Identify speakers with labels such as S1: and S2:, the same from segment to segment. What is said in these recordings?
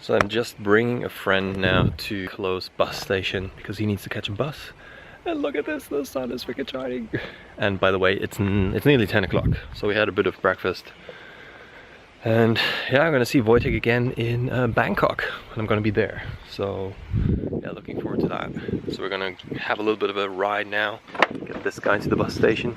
S1: So I'm just bringing a friend now to Cologne bus station because he needs to catch a bus. And look at this, the sun is freaking shining. And by the way, it's nearly 10 o'clock, so we had a bit of breakfast. And yeah, I'm gonna see Wojtek again in Bangkok, and I'm gonna be there. So yeah, looking forward to that. So we're gonna have a little bit of a ride now. Get this guy to the bus station.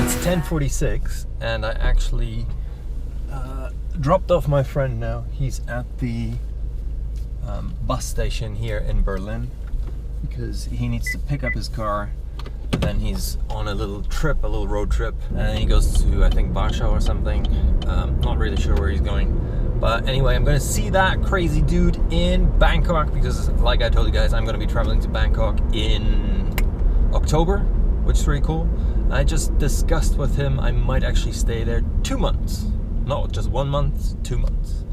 S1: It's 10:46 and I actually dropped off my friend now. He's at the bus station here in Berlin because he needs to pick up his car, and then he's on a little trip, a little road trip, and he goes to, I think, Warsaw or something. Not really sure where he's going, but anyway, I'm gonna see that crazy dude in Bangkok because, like I told you guys, I'm gonna be traveling to Bangkok in October, which is really cool. I just discussed with him I might actually stay there 2 months. Not just 1 month, 2 months.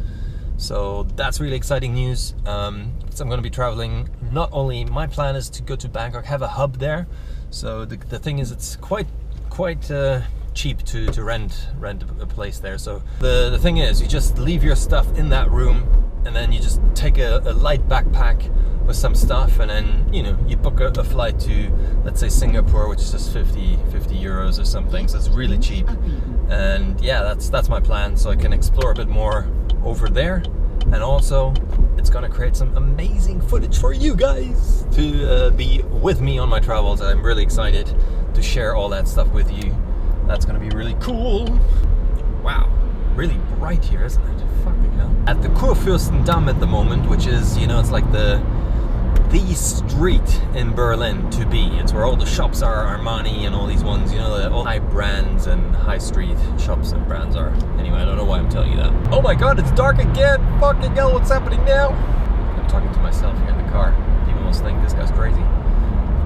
S1: So that's really exciting news. So I'm going to be traveling. Not only, my plan is to go to Bangkok, have a hub there. So the thing is, it's quite cheap to rent a place there. So the thing is, you just leave your stuff in that room, and then you just take a light backpack with some stuff, and then you book a flight to, let's say, Singapore, which is just 50 euros or something. So it's really cheap. And yeah, that's my plan, so I can explore a bit more over there, and also it's gonna create some amazing footage for you guys to be with me on my travels. I'm really excited to share all that stuff with you. That's gonna be really cool. Wow, really bright here, isn't it? Fucking hell. At the Kurfürstendamm at the moment, which is, it's like the street in Berlin to be. It's where all the shops are, Armani and all these ones, all high brands and high street shops and brands are. Anyway, I don't know why I'm telling you that. Oh my god, it's dark again! Fucking hell, what's happening now? I'm talking to myself here in the car. People must think this guy's crazy.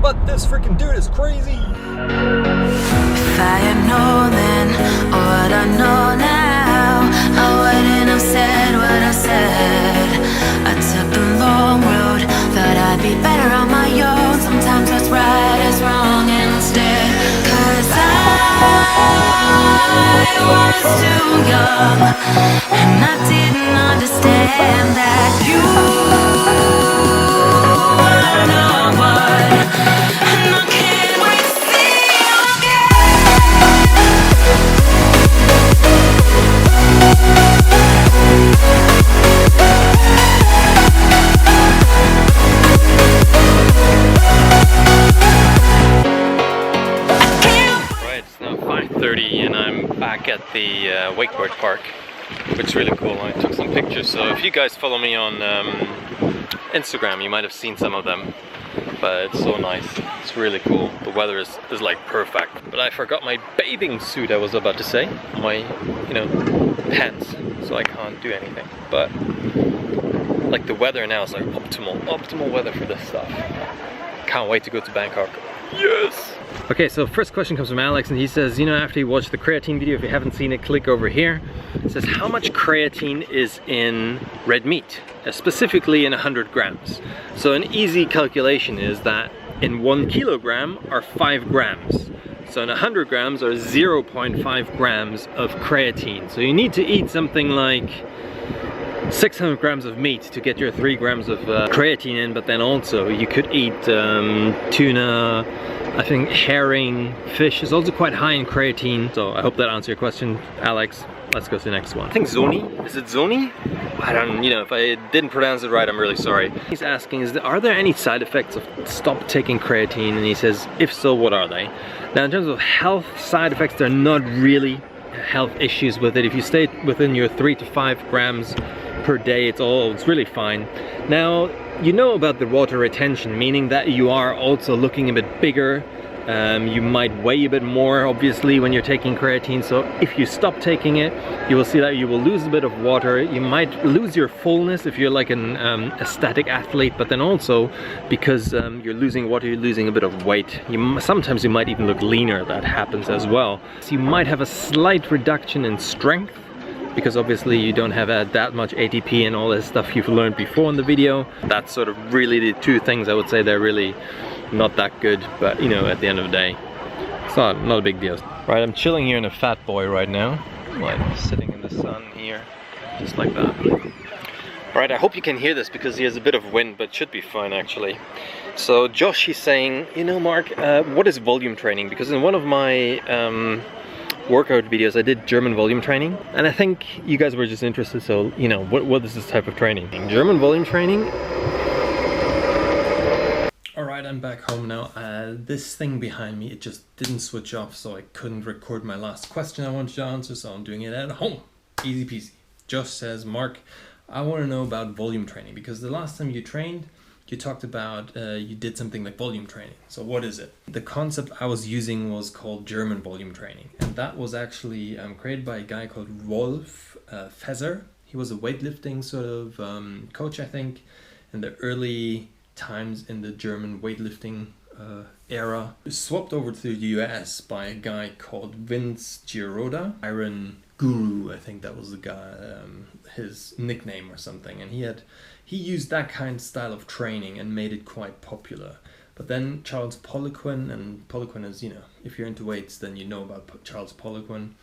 S1: But this freaking dude is crazy!
S2: If I had known then, or what I know now, I wouldn't have said what I said. I took the long road, thought I'd be better on my own. Sometimes what's right is wrong instead. 'Cause I was too young, and I didn't understand that you were not one. And I can't wait to see you
S1: and I'm back at the wakeboard park, which is really cool. I took some pictures, so if you guys follow me on Instagram, you might have seen some of them. But it's so nice, it's really cool. The weather is like perfect. But I forgot my bathing suit, I was about to say, my pants, so I can't do anything. But like the weather now is like optimal weather for this stuff. Can't wait to go to Bangkok. Yes! Okay, so first question comes from Alex, and he says, after you watch the creatine video, if you haven't seen it, click over here. It says, how much creatine is in red meat? Specifically in 100 grams. So an easy calculation is that in 1 kilogram are 5 grams. So in 100 grams are 0.5 grams of creatine. So you need to eat something like 600 grams of meat to get your 3 grams of creatine in, but then also you could eat tuna, I think herring, fish is also quite high in creatine. So I hope that answers your question, Alex. Let's go to the next one. I think Zoni, is it Zoni? I don't, if I didn't pronounce it right, I'm really sorry. He's asking, are there any side effects of stop taking creatine? And he says, if so, what are they? Now in terms of health side effects, there are not really health issues with it. If you stay within your 3 to 5 grams per day, it's really fine. Now, about the water retention, meaning that you are also looking a bit bigger You might weigh a bit more, obviously, when you're taking creatine. So if you stop taking it, you will see that you will lose a bit of water. You might lose your fullness if you're like a static athlete, but then also because you're losing water, you're losing a bit of weight. Sometimes you might even look leaner. That happens as well. So you might have a slight reduction in strength, because obviously you don't have that much ATP and all this stuff you've learned before in the video. That's sort of really the two things I would say they're really not that good, but you know, at the end of the day, it's not a big deal. Right, I'm chilling here in a Fat Boy right now, like sitting in the sun here, just like that. Right, I hope you can hear this because there's a bit of wind, but it should be fine actually. So Josh, he's saying, you know, Mark, what is volume training? Because in one of my workout videos I did German volume training, and I think you guys were just interested, so you know, what is this type of training? German volume training. Alright, I'm back home now. This thing behind me, it just didn't switch off, so I couldn't record my last question I wanted to answer, so I'm doing it at home. Easy peasy. Josh says, Mark, I want to know about volume training, because the last time you trained, you talked about you did something like volume training. So what is it? The concept I was using was called German volume training, and that was actually created by a guy called Rolf Feser. He was a weightlifting sort of coach, I think, in the early times in the German weightlifting era. It was swapped over to the US by a guy called Vince Giroda, Iron Guru, I think that was the guy, his nickname or something, and he used that kind of style of training and made it quite popular. But then Charles Poliquin, and Poliquin is, you know, if you're into weights, then you know about Charles Poliquin.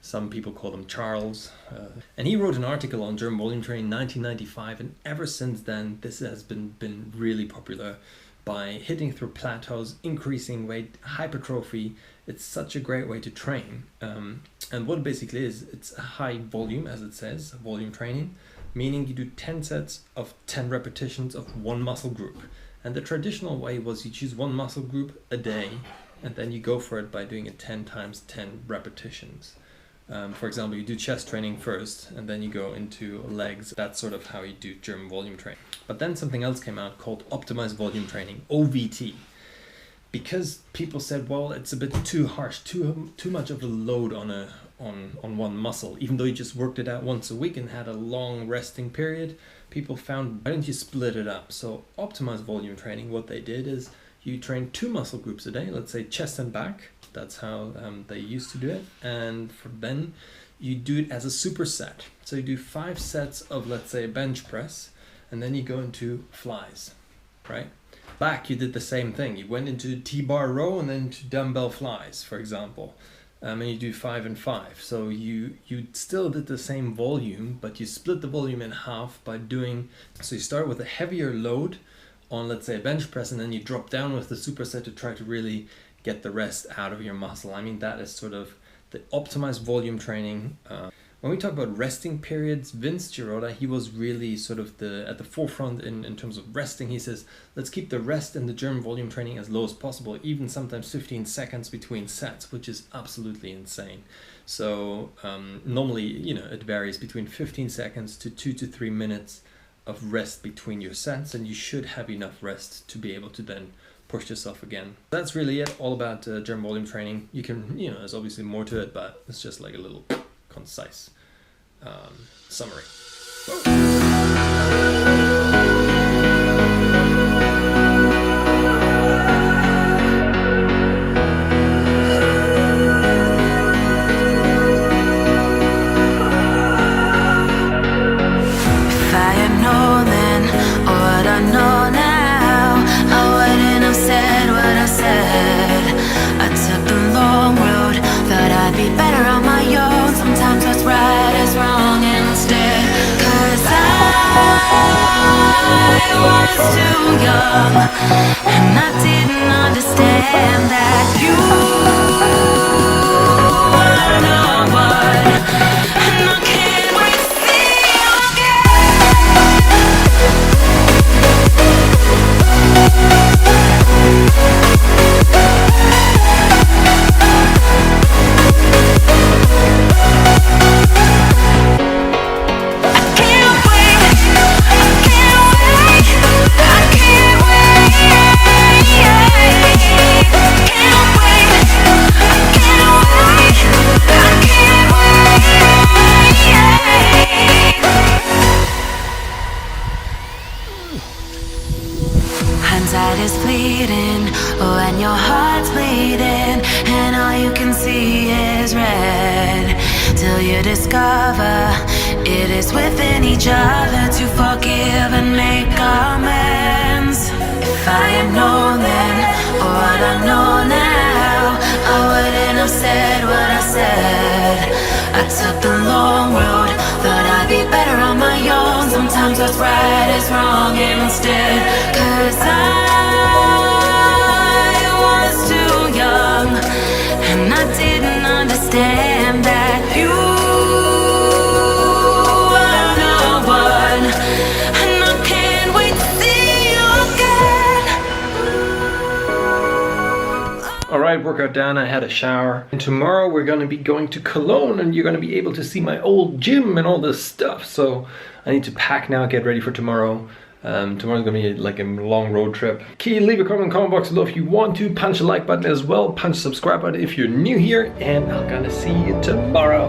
S1: Some people call him Charles. And he wrote an article on German volume training in 1995, and ever since then, this has been really popular by hitting through plateaus, increasing weight, hypertrophy. It's such a great way to train. And what it basically is, it's a high volume, as it says, volume training, meaning you do 10 sets of 10 repetitions of one muscle group. And the traditional way was you choose one muscle group a day, and then you go for it by doing it 10 times 10 repetitions. For example, you do chest training first, and then you go into legs. That's sort of how you do German volume training. But then something else came out called optimized volume training, OVT. Because people said, well, it's a bit too harsh, too much of a load on one muscle. Even though you just worked it out once a week and had a long resting period, people found, why don't you split it up? So optimized volume training, what they did is you train 2 muscle groups a day, let's say chest and back. That's how they used to do it. And then you do it as a superset. So you do 5 sets of, let's say, bench press, and then you go into flies, right? Back, you did the same thing. You went into T-bar row and then into dumbbell flies, for example. And you do 5 and 5. So you still did the same volume, but you split the volume in half by doing, so you start with a heavier load on, let's say, a bench press, and then you drop down with the superset to try to really get the rest out of your muscle. I mean, that is sort of the optimized volume training. When we talk about resting periods, Vince Giroda, he was really sort of at the forefront in terms of resting. He says, let's keep the rest in the German volume training as low as possible, even sometimes 15 seconds between sets, which is absolutely insane. So normally, you know, it varies between 15 seconds to 2 to 3 minutes of rest between your sets, and you should have enough rest to be able to then push yourself again. That's really it, all about German volume training. You can, you know, there's obviously more to it, but it's just like a little concise summary.
S2: If I had known then what I know now, I wouldn't have said what I said. I took the long road, thought I'd be better on my own. Sometimes what's right is wrong instead. 'Cause I was too young, and I didn't understand that you were not one. And I can't wait to see you again. is fleeting, oh, and your heart's bleeding, and all you can see is red, till you discover it is within each other to forgive and make amends. If I had known then, or what I know now, I wouldn't have said what I said. I took the long road, thought I'd be better on my own. Sometimes what's right is wrong instead, 'cause I was too young, and I didn't understand that you were the one, and I can't wait to see you again.
S1: Alright, workout done, I had a shower. And tomorrow we're gonna be going to Cologne and you're gonna be able to see my old gym and all this stuff. So I need to pack now, get ready for tomorrow. Tomorrow's gonna be like a long road trip. Okay, leave a comment in the comment box below if you want to. Punch the like button as well. Punch the subscribe button if you're new here. And I'm gonna see you tomorrow.